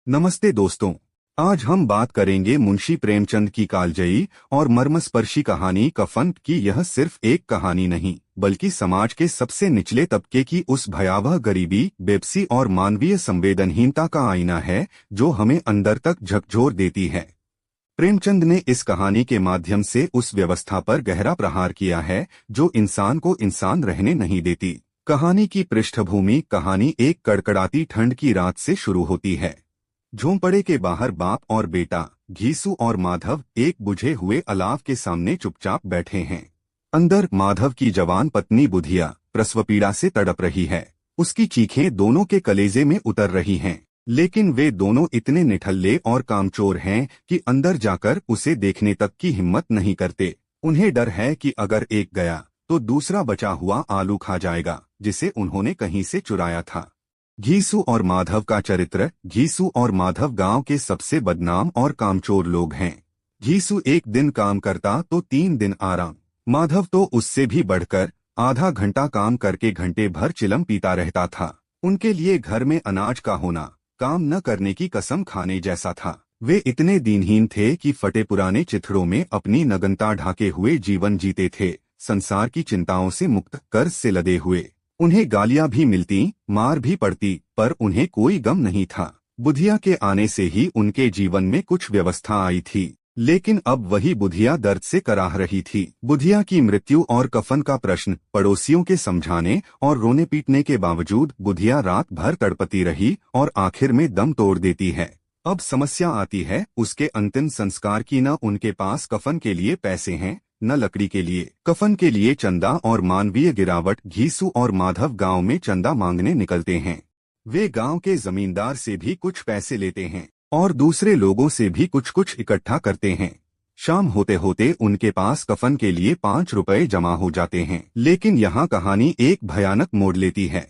नमस्ते दोस्तों। आज हम बात करेंगे मुंशी प्रेमचंद की कालजयी और मर्मस्पर्शी कहानी कफन की। यह सिर्फ एक कहानी नहीं बल्कि समाज के सबसे निचले तबके की उस भयावह गरीबी, बेबसी और मानवीय संवेदनहीनता का आईना है जो हमें अंदर तक झकझोर देती है। प्रेमचंद ने इस कहानी के माध्यम से उस व्यवस्था पर गहरा प्रहार किया है जो इंसान को इंसान रहने नहीं देती। कहानी की पृष्ठभूमि कहानी एक कड़कड़ाती ठंड की रात से शुरू होती है। झोंपड़े के बाहर बाप और बेटा घीसू और माधव एक बुझे हुए अलाव के सामने चुपचाप बैठे हैं। अंदर माधव की जवान पत्नी बुधिया प्रसव पीड़ा से तड़प रही है। उसकी चीखें दोनों के कलेजे में उतर रही हैं, लेकिन वे दोनों इतने निठल्ले और कामचोर हैं कि अंदर जाकर उसे देखने तक की हिम्मत नहीं करते। उन्हें डर है कि अगर एक गया तो दूसरा बचा हुआ आलू खा जाएगा जिसे उन्होंने कहीं से चुराया था। घीसू और माधव का चरित्र। घीसू और माधव गांव के सबसे बदनाम और कामचोर लोग हैं। घीसू एक दिन काम करता तो 3 दिन आराम। माधव तो उससे भी बढ़कर आधा घंटा काम करके घंटे भर चिलम पीता रहता था। उनके लिए घर में अनाज का होना काम न करने की कसम खाने जैसा था। वे इतने दीनहीन थे कि फटे पुराने चिथड़ों में अपनी नग्नता ढाके हुए जीवन जीते थे, संसार की चिंताओं से मुक्त, कर्ज से लदे हुए। उन्हें गालियां भी मिलती, मार भी पड़ती, पर उन्हें कोई गम नहीं था। बुधिया के आने से ही उनके जीवन में कुछ व्यवस्था आई थी, लेकिन अब वही बुधिया दर्द से कराह रही थी। बुधिया की मृत्यु और कफन का प्रश्न पड़ोसियों के समझाने और रोने पीटने के बावजूद बुधिया रात भर तड़पती रही और आखिर में दम तोड़ देती है। अब समस्या आती है उसके अंतिम संस्कार की। न उनके पास कफन के लिए पैसे हैं, न लकड़ी के लिए। कफन के लिए चंदा और मानवीय गिरावट। घीसू और माधव गांव में चंदा मांगने निकलते हैं। वे गांव के जमींदार से भी कुछ पैसे लेते हैं और दूसरे लोगों से भी कुछ कुछ इकट्ठा करते हैं। शाम होते होते उनके पास कफन के लिए 5 रुपए जमा हो जाते हैं। लेकिन यहाँ कहानी एक भयानक मोड़ लेती है।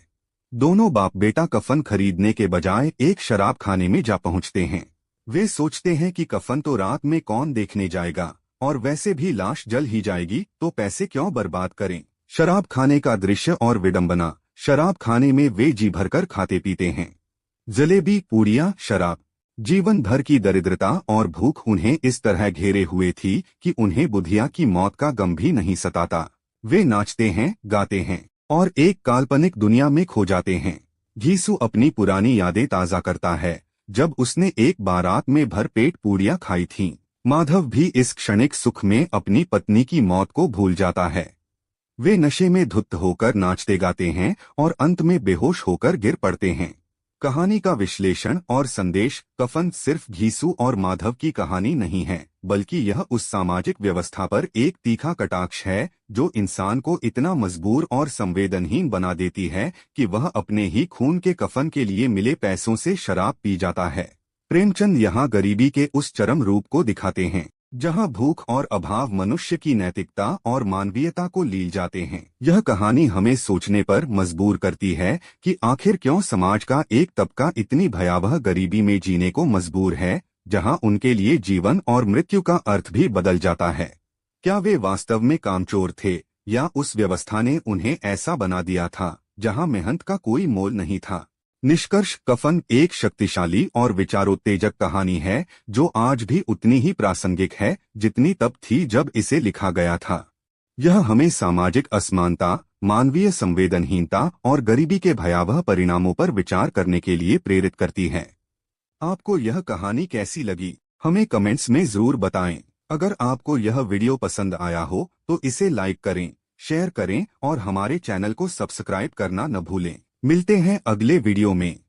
दोनों बाप बेटा कफन खरीदने के बजाय एक शराब खाने में जा पहुँचते हैं। वे सोचते हैं कि कफन तो रात में कौन देखने जाएगा और वैसे भी लाश जल ही जाएगी, तो पैसे क्यों बर्बाद करें। शराब खाने का दृश्य और विडंबना। शराब खाने में वे जी भरकर खाते पीते हैं। जलेबी, पूड़ियाँ, शराब। जीवन भर की दरिद्रता और भूख उन्हें इस तरह घेरे हुए थी कि उन्हें बुधिया की मौत का गम भी नहीं सताता। वे नाचते हैं, गाते हैं और एक काल्पनिक दुनिया में खो जाते हैं। घीसू अपनी पुरानी यादें ताज़ा करता है, जब उसने एक बारात में भरपेट पूड़ियाँ खाई थीं। माधव भी इस क्षणिक सुख में अपनी पत्नी की मौत को भूल जाता है। वे नशे में धुत होकर नाचते गाते हैं और अंत में बेहोश होकर गिर पड़ते हैं। कहानी का विश्लेषण और संदेश। कफन सिर्फ घीसू और माधव की कहानी नहीं है, बल्कि यह उस सामाजिक व्यवस्था पर एक तीखा कटाक्ष है जो इंसान को इतना मजबूर और संवेदनहीन बना देती है कि वह अपने ही खून के कफन के लिए मिले पैसों से शराब पी जाता है। प्रेमचंद यहाँ गरीबी के उस चरम रूप को दिखाते हैं जहाँ भूख और अभाव मनुष्य की नैतिकता और मानवीयता को लील जाते हैं। यह कहानी हमें सोचने पर मजबूर करती है कि आखिर क्यों समाज का एक तबका इतनी भयावह गरीबी में जीने को मजबूर है, जहाँ उनके लिए जीवन और मृत्यु का अर्थ भी बदल जाता है। क्या वे वास्तव में कामचोर थे या उस व्यवस्था ने उन्हें ऐसा बना दिया था जहाँ मेहनत का कोई मोल नहीं था। निष्कर्ष। कफन एक शक्तिशाली और विचारोत्तेजक कहानी है जो आज भी उतनी ही प्रासंगिक है जितनी तब थी जब इसे लिखा गया था। यह हमें सामाजिक असमानता, मानवीय संवेदनहीनता और गरीबी के भयावह परिणामों पर विचार करने के लिए प्रेरित करती है। आपको यह कहानी कैसी लगी, हमें कमेंट्स में जरूर बताएं। अगर आपको यह वीडियो पसंद आया हो तो इसे लाइक करें, शेयर करें और हमारे चैनल को सब्सक्राइब करना न भूलें। मिलते हैं अगले वीडियो में।